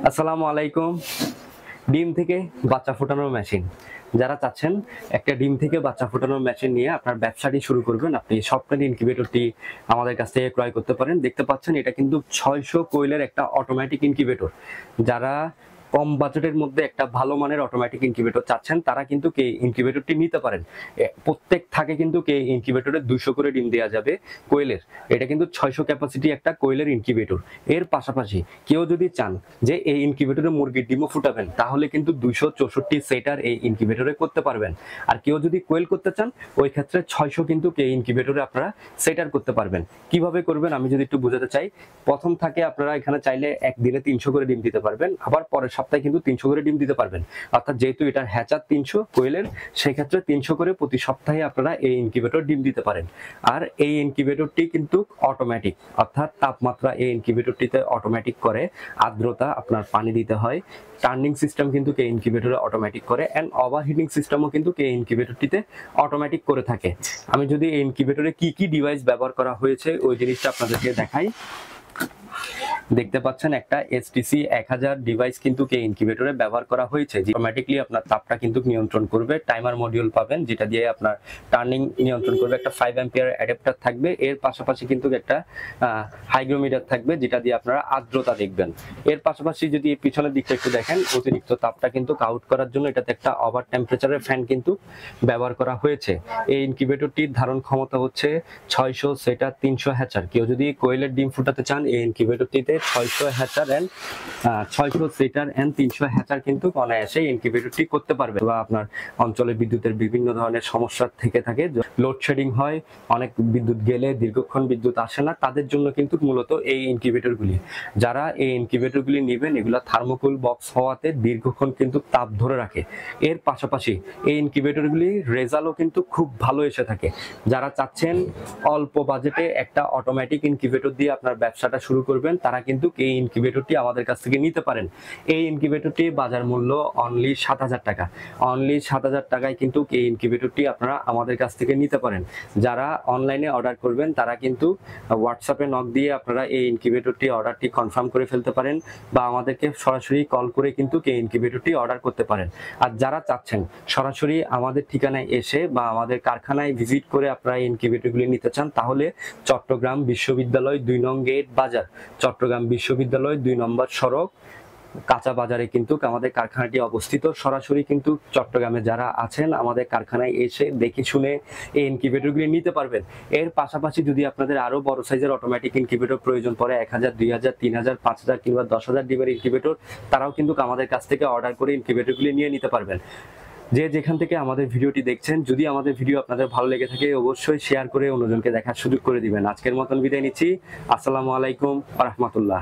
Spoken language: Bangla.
আসসালামু আলাইকুম। ডিম থেকে বাচ্চা ফোটানোর মেশিন, যারা চাচ্ছেন একটা ডিম থেকে বাচ্চা ফোটানোর মেশিন নিয়ে আপনার ব্যবসাটি শুরু করবেন, আপনি স্বপ্নের ইনকিউবেটরটি আমাদের কাছ থেকে ক্রয় করতে পারেন। দেখতে পাচ্ছেন এটা কিন্তু 600 কোয়েলের একটা অটোমেটিক ইনকিউবেটর। যারা কম বাজেটের মধ্যে একটা ভালো মানের অটোমেটিক ইনকিউবেটর চাচ্ছেন তারা কিন্তু এই ইনকিউবেটরটি নিতে পারেন। প্রত্যেক থাকে কিন্তু এই ইনকিউবেটরে 200 করে ডিম দেওয়া যাবে কোয়েলের। এটা কিন্তু 600 ক্যাপাসিটি একটা কোয়েলের ইনকিউবেটর। এর পাশাপাশি কেউ যদি চান যে এই ইনকিউবেটরে মুরগির ডিমও ফুটাবেন, তাহলে কিন্তু 264 সেটার এই ইনকিউবেটরে করতে পারবেন। আর কেউ যদি কোয়েল করতে চান, ওই ক্ষেত্রে 600 কিন্তু এই ইনকিউবেটরে আপনারা সেটার করতে পারবেন। কিভাবে করবেন আমি যদি একটু বোঝাতে চাই, প্রথম থাকে আপনারা এখানে চাইলে একদিনে 300 করে ডিম দিতে পারবেন, আবার পরের সপ্তাহে কিন্তু 300 করে ডিম দিতে পারবেন। অর্থাৎ যেহেতু এটার হ্যাচার 300 কোয়েলের, সেই ক্ষেত্রে 300 করে প্রতি সপ্তাহে আপনারা এই ইনকিউবেটর ডিম দিতে পারেন। আর এই ইনকিউবেটরটি কিন্তু অটোমেটিক, অর্থাৎ তাপমাত্রা এই ইনকিউবেটরটিতে অটোমেটিক করে, আর্দ্রতা আপনার পানি দিতে হয়, টার্নিং সিস্টেম কিন্তু এই ইনকিউবেটরে অটোমেটিক করে, এন্ড ওভারহিটিং সিস্টেমও কিন্তু এই ইনকিউবেটরটিতে অটোমেটিক করে থাকে। আমি যদি এই ইনকিউবেটরে কি কি ডিভাইস ব্যবহার করা হয়েছে ওই জিনিসটা আপনাদেরকে দেখাই। দেখতে পাচ্ছেন একটা এসটিসি 1000 ডিভাইস কিন্তু এই ইনকিউবেটরে ব্যবহার করা হয়েছে, যে অটোমেটিকলি আপনার তাপটা কিন্তু নিয়ন্ত্রণ করবে। টাইমার মডিউল পাবেন যেটা দিয়ে আপনার টার্নিং নিয়ন্ত্রণ করবে। একটা 5 অ্যাম্পিয়ার অ্যাডাপ্টার থাকবে। এর পাশাপাশি কিন্তু একটা হাইগ্রোমিটার থাকবে যেটা দিয়ে আপনারা আর্দ্রতা দেখবেন। এর পাশাপাশি যদি এই পিছনের দিকটা একটু দেখেন, অতিরিক্ত তাপটা কিন্তু আউট করার জন্য এটাতে একটা ওভার টেম্পারেচারের ফ্যান কিন্তু ব্যবহার করা হয়েছে। এই ইনকিউবেটরটির ধারণ ক্ষমতা হচ্ছে 600 সেটা 300 হ্যাচার। কেউ যদি কোয়েলের ডিম ফুটাতে চান, এই ইনকিউবেটরটিতে 600 হ্যাচার এন্ড 600 সেটার এন্ড 300 হ্যাচার কিন্তু অনায়াসে ইনকিউবেটরটি করতে পারবে। বা আপনার অঞ্চলে বিদ্যুতের বিভিন্ন ধরনের সমস্যা থেকে থাকে, লোডশেডিং হয়, অনেক বিদ্যুৎ গেলে দীর্ঘক্ষণ বিদ্যুৎ আসে না, তাদের জন্য কিন্তু মূলত এই ইনকিউবেটরগুলি। যারা এই ইনকিউবেটরগুলি নেবেন, এগুলো থার্মোকুল বক্স হওয়াতে দীর্ঘক্ষণ কিন্তু তাপ ধরে রাখে। এর পাশাপাশি এই ইনকিউবেটরগুলি রেজাল্টও কিন্তু খুব ভালো এসে থাকে। যারা চাচ্ছেন অল্প বাজেটে একটা অটোমেটিক ইনকিউবেটর দিয়ে আপনার ব্যবসাটা শুরু করবেন, তারা কিন্তু এই ইনকিউবেটরটি আমাদের কাছ থেকে নিতে পারেন। এই ইনকিউবেটরটি বাজার মূল্য অনলি 7000 টাকা। অনলি 7000 টাকায় কিন্তু এই ইনকিউবেটরটি আপনারা আমাদের কাছ থেকে নিতে পারেন। যারা অনলাইনে অর্ডার করবেন তারা কিন্তু হোয়াটসঅ্যাপে নক দিয়ে আপনারা এই ইনকিউবেটরটি অর্ডারটি কনফার্ম করে ফেলতে পারেন, বা আমাদেরকে সরাসরি কল করে কিন্তু এই ইনকিউবেটরটি অর্ডার করতে পারেন। আর যারা চাচ্ছেন সরাসরি আমাদের ঠিকানায় এসে বা আমাদের কারখানায় ভিজিট করে আপনারা এই ইনকিউবেটরগুলি নিতে চান, তাহলে চট্টগ্রাম বিশ্ববিদ্যালয় 2 নং গেট বাজার, চট্টগ্রাম বিশ্ববিদ্যালয় 2 নম্বর সড়ক কাঁচা বাজারে কিন্তু আমাদের কারখানাটি অবস্থিত। সরাসরি কিন্তু চট্টগ্রামে যারা আছেন আমাদের কারখানায় এসে দেখে শুনে এই ইনকিউবেটরগুলি নিতে পারবেন। এর পাশাপাশি যদি আপনাদের আরো বড় সাইজের অটোমেটিক ইনকিউবেটর প্রয়োজন পড়ে, 1000, 2000, 3000, 5000 কিংবা 10000 ডিমের ইনকিউবেটর, তারাও কিন্তু আমাদের কাছ থেকে অর্ডার করে ইনকিউবেটরগুলি নিয়ে নিতে পারবেন। যে যেখান থেকে আমাদের ভিডিওটি দেখছেন, যদি আমাদের ভিডিও আপনাদের ভালো লেগে থাকে অবশ্যই শেয়ার করে অন্যজনকে দেখার সুযোগ করে দিবেন। আজকের মতন বিদায় নিচ্ছি। আসসালামু আলাইকুম ওয়া রাহমাতুল্লাহ।